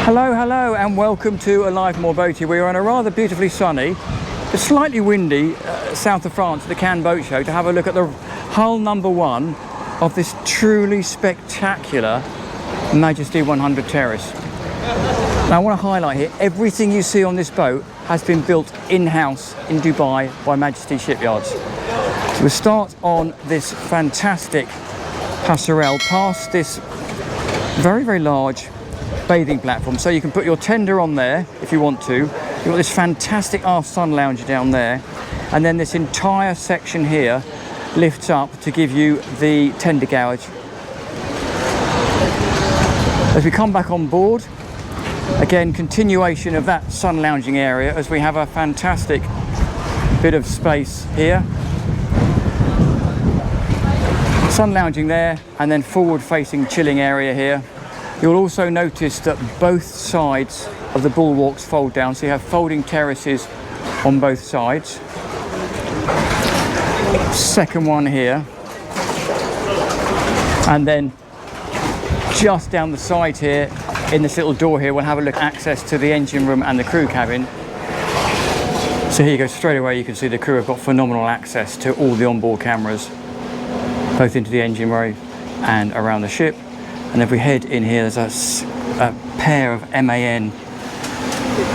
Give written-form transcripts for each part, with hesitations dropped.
Hello and welcome to Alive More Boaty. We are on a rather beautifully sunny, but slightly windy south of France at the Cannes Boat Show to have a look at the hull number one of this truly spectacular Majesty 100 Terrace. Now I want to highlight here, everything you see on this boat has been built in-house in Dubai by Majesty shipyards. So we'll start on this fantastic passerelle past this very large bathing platform, so you can put your tender on there if you want to. You've got this fantastic aft sun lounger down there, and then this entire section here lifts up to give you the tender garage. As we come back on board, again continuation of that sun lounging area, as we have a fantastic bit of space here. Sun lounging there, and then forward facing chilling area here. You'll also notice that both sides of the bulwarks fold down, so you have folding terraces on both sides. Second one here, and then just down the side here in this little door here we'll have a look at access to the engine room and the crew cabin. So here you go, straight away you can see the crew have got phenomenal access to all the onboard cameras, both into the engine room and around the ship. And if we head in here, there's a pair of MAN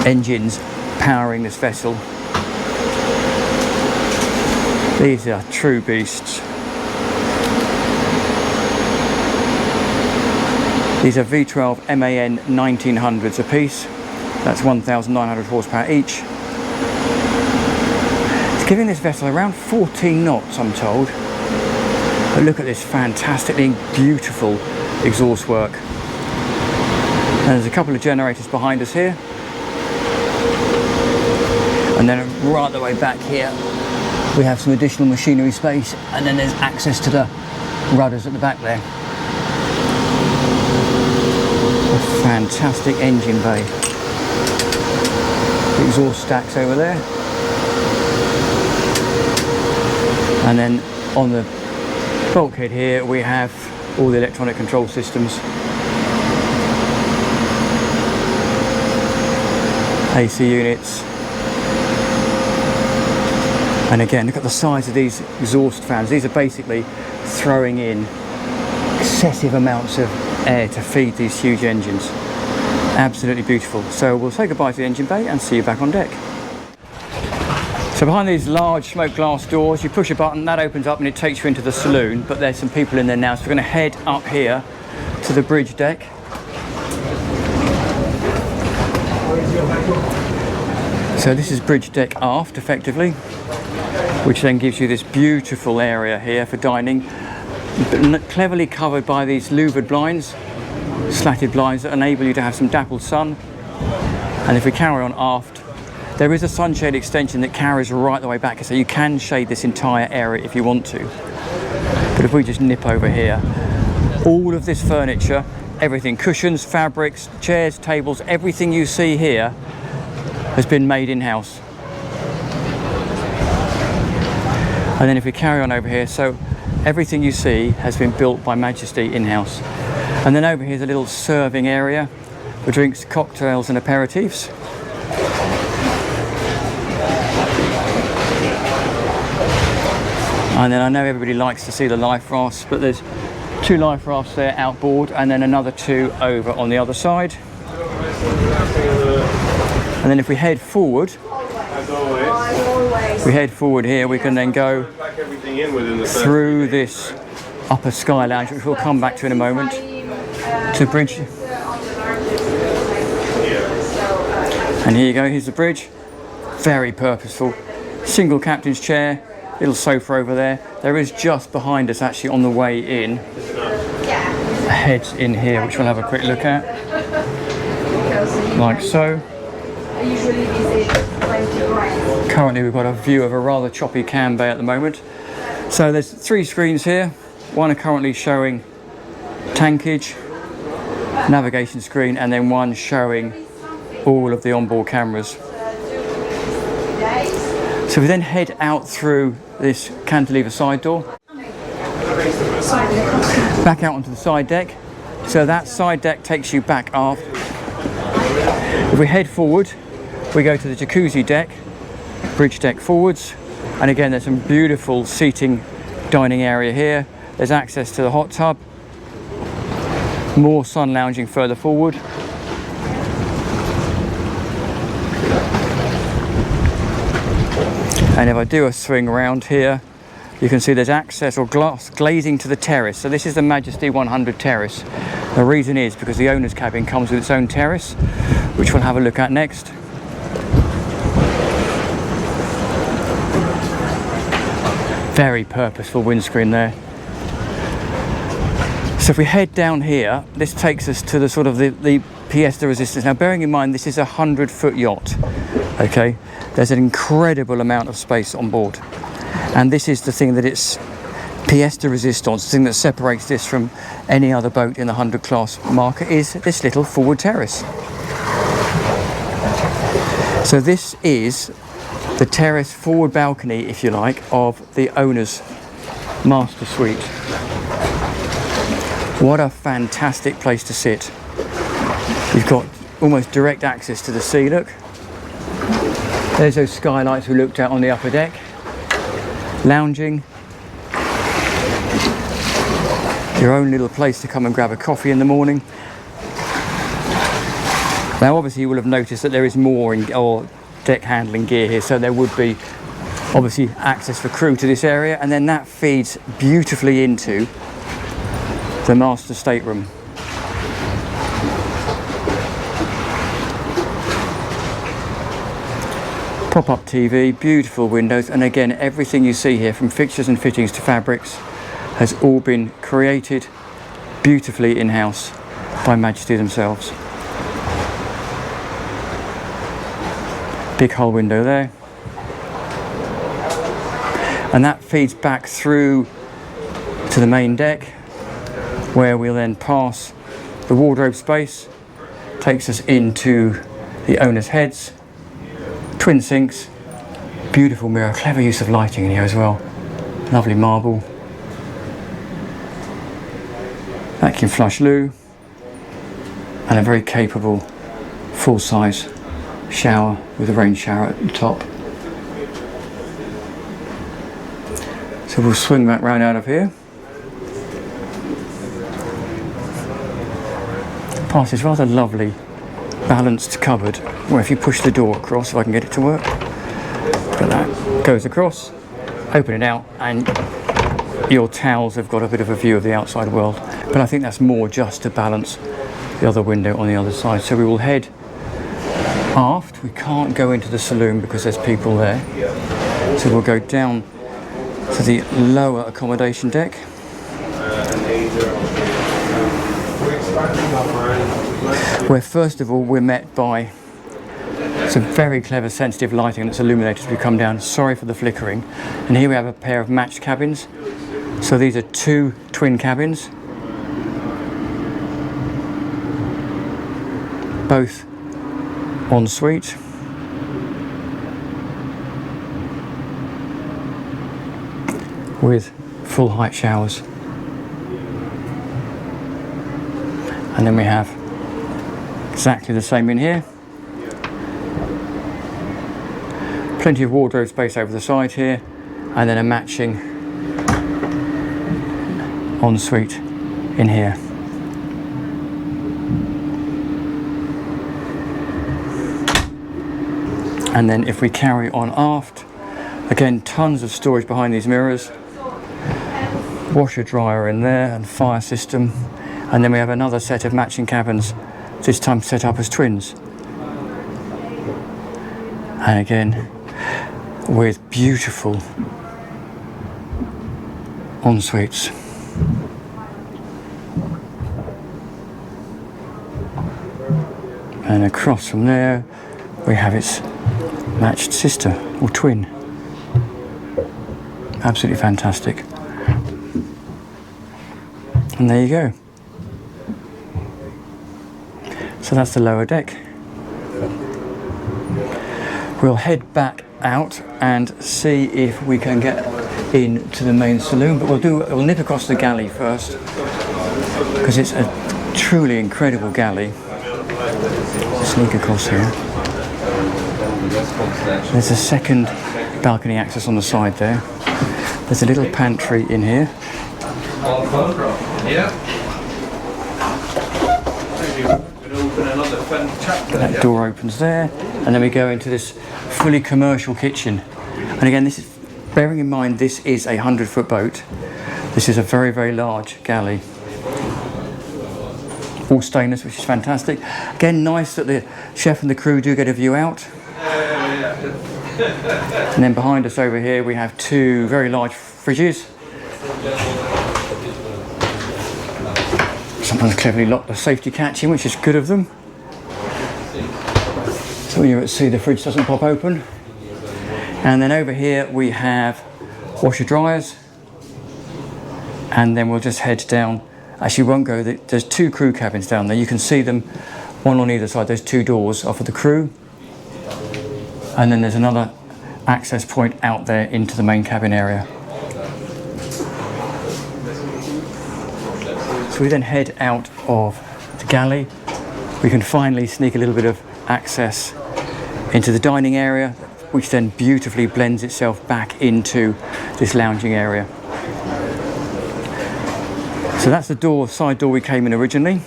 engines powering this vessel. These are true beasts. These are V12 MAN 1900s a piece. That's 1,900 horsepower each. It's giving this vessel around 14 knots, I'm told. But look at this fantastically beautiful exhaust work. And there's a couple of generators behind us here, and then right the way back here we have some additional machinery space, and then there's access to the rudders at the back there. A fantastic engine bay. The exhaust stacks over there, and then on the bulkhead here we have all the electronic control systems, AC units, and again look at the size of these exhaust fans. These are basically throwing in excessive amounts of air to feed these huge engines. Absolutely beautiful. So we'll say goodbye to the engine bay and see you back on deck. So behind these large smoke glass doors, you push a button, that opens up and it takes you into the saloon, but there's some people in there now, so we're going to head up here to the bridge deck. So this is bridge deck aft, effectively, which then gives you this beautiful area here for dining, cleverly covered by these louvered blinds, slatted blinds that enable you to have some dappled sun. And if we carry on aft, there is a sunshade extension that carries right the way back, so you can shade this entire area if you want to. But if we just nip over here, all of this furniture, everything, cushions, fabrics, chairs, tables, everything you see here has been made in-house. And then if we carry on over here, so everything you see has been built by Majesty in-house. And then over here is a little serving area for drinks, cocktails and aperitifs. And then I know everybody likes to see the life rafts, but there's 2 life rafts there outboard, and then another 2 over on the other side. And then if we head forward, here, we can then go through this upper sky lounge, which we'll come back to in a moment, to bridge. And here you go, here's the bridge. Very purposeful. Single captain's chair. Little sofa over there. There is just behind us, actually on the way in, a heads in here, which we'll have a quick look at, like so. Currently we've got a view of a rather choppy Cannes Bay at the moment. So there's 3 screens here. One are currently showing tankage, navigation screen, and then one showing all of the onboard cameras. So we then head out through this cantilever side door, back out onto the side deck. So that side deck takes you back aft If we head forward, we go to the jacuzzi deck, bridge deck forwards, and again there's some beautiful seating dining area here. There's access to the hot tub, more sun lounging further forward. And if I do a swing around here, you can see there's access or glass glazing to the terrace. So this is the Majesty 100 Terrace. The reason is because the owner's cabin comes with its own terrace, which we'll have a look at next. Very purposeful windscreen there. So if we head down here, this takes us to the sort of the pièce de résistance. Now bearing in mind this is a 100-foot yacht, okay? There's an incredible amount of space on board. And this is the thing that it's pièce de résistance, the thing that separates this from any other boat in the 100 class market, is this little forward terrace. So this is the terrace forward balcony, if you like, of the owner's master suite. What a fantastic place to sit. You've got almost direct access to the sea, look. There's those skylights we looked at on the upper deck. Lounging. Your own little place to come and grab a coffee in the morning. Now obviously you will have noticed that there is more or deck handling gear here, so there would be obviously access for crew to this area, and then that feeds beautifully into the master stateroom. Pop-up TV, beautiful windows, and again everything you see here from fixtures and fittings to fabrics has all been created beautifully in-house by Majesty themselves. Big hull window there, and that feeds back through to the main deck, where we'll then pass the wardrobe space, takes us into the owner's heads, twin sinks, beautiful mirror, clever use of lighting in here as well, lovely marble, vacuum flush loo, and a very capable full-size shower with a rain shower at the top. So we'll swing back round out of here, past this rather lovely balanced cupboard where if you push the door across, if I can get it to work, look at that, goes across, open it out, and your towels have got a bit of a view of the outside world. But I think that's more just to balance the other window on the other side. So we will head aft. We can't go into the saloon because there's people there, so we'll go down to the lower accommodation deck, where first of all we're met by some very clever sensitive lighting that's illuminated as we come down. Sorry for the flickering. And here we have a pair of matched cabins. So these are two twin cabins, both en suite. With full height showers. And then we have exactly the same in here. Plenty of wardrobe space over the side here, and then a matching ensuite in here. And then if we carry on aft, again tons of storage behind these mirrors, washer dryer in there and fire system, and then we have another set of matching cabins, this time set up as twins, and again with beautiful en-suites. And across from there we have its matched sister or twin. Absolutely fantastic. And there you go. So that's the lower deck. We'll head back out and see if we can get into the main saloon, but we'll nip across the galley first, because it's a truly incredible galley. Sneak across here. There's a second balcony access on the side there. There's a little pantry in here. That door opens there, and then we go into this fully commercial kitchen. And again, this is, bearing in mind this is a 100-foot boat. This is a very, very large galley. All stainless, which is fantastic. Again, nice that the chef and the crew do get a view out. And then behind us over here we have two very large fridges. Someone's cleverly locked the safety catch in, which is good of them. So when you're at sea, the fridge doesn't pop open. And then over here we have washer dryers. And then we'll just head down. Actually, won't go. There's two crew cabins down there. You can see them, one on either side. There's two doors off of the crew. And then there's another access point out there into the main cabin area. So we then head out of the galley. We can finally sneak a little bit of access into the dining area, which then beautifully blends itself back into this lounging area. So that's the door, side door we came in originally.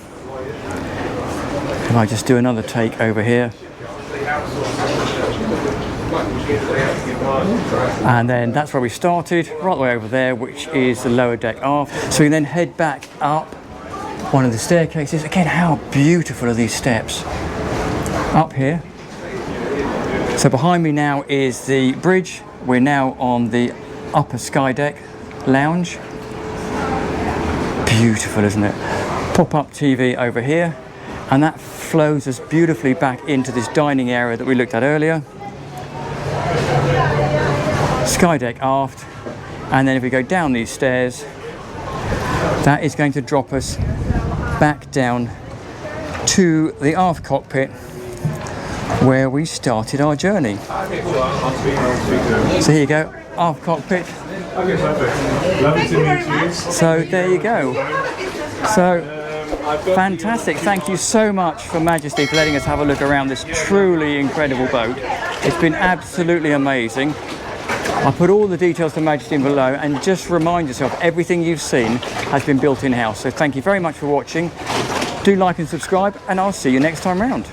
If I just do another take over here. And then that's where we started, right the way over there, which is the lower deck aft. So we then head back up one of the staircases. Again, how beautiful are these steps up here. So behind me now is the bridge. We're now on the upper sky deck lounge. Beautiful, isn't it? Pop-up TV over here, and that flows us beautifully back into this dining area that we looked at earlier. Sky deck aft, and then if we go down these stairs, that is going to drop us back down to the aft cockpit where we started our journey. So here you go, aft cockpit. Okay, perfect. Lovely to meet you. So there you go. So fantastic. Thank you so much for Majesty for letting us have a look around this truly incredible boat. It's been absolutely amazing. I'll put all the details to Majesty below, and just remind yourself, everything you've seen has been built in-house. So thank you very much for watching. Do like and subscribe, and I'll see you next time round.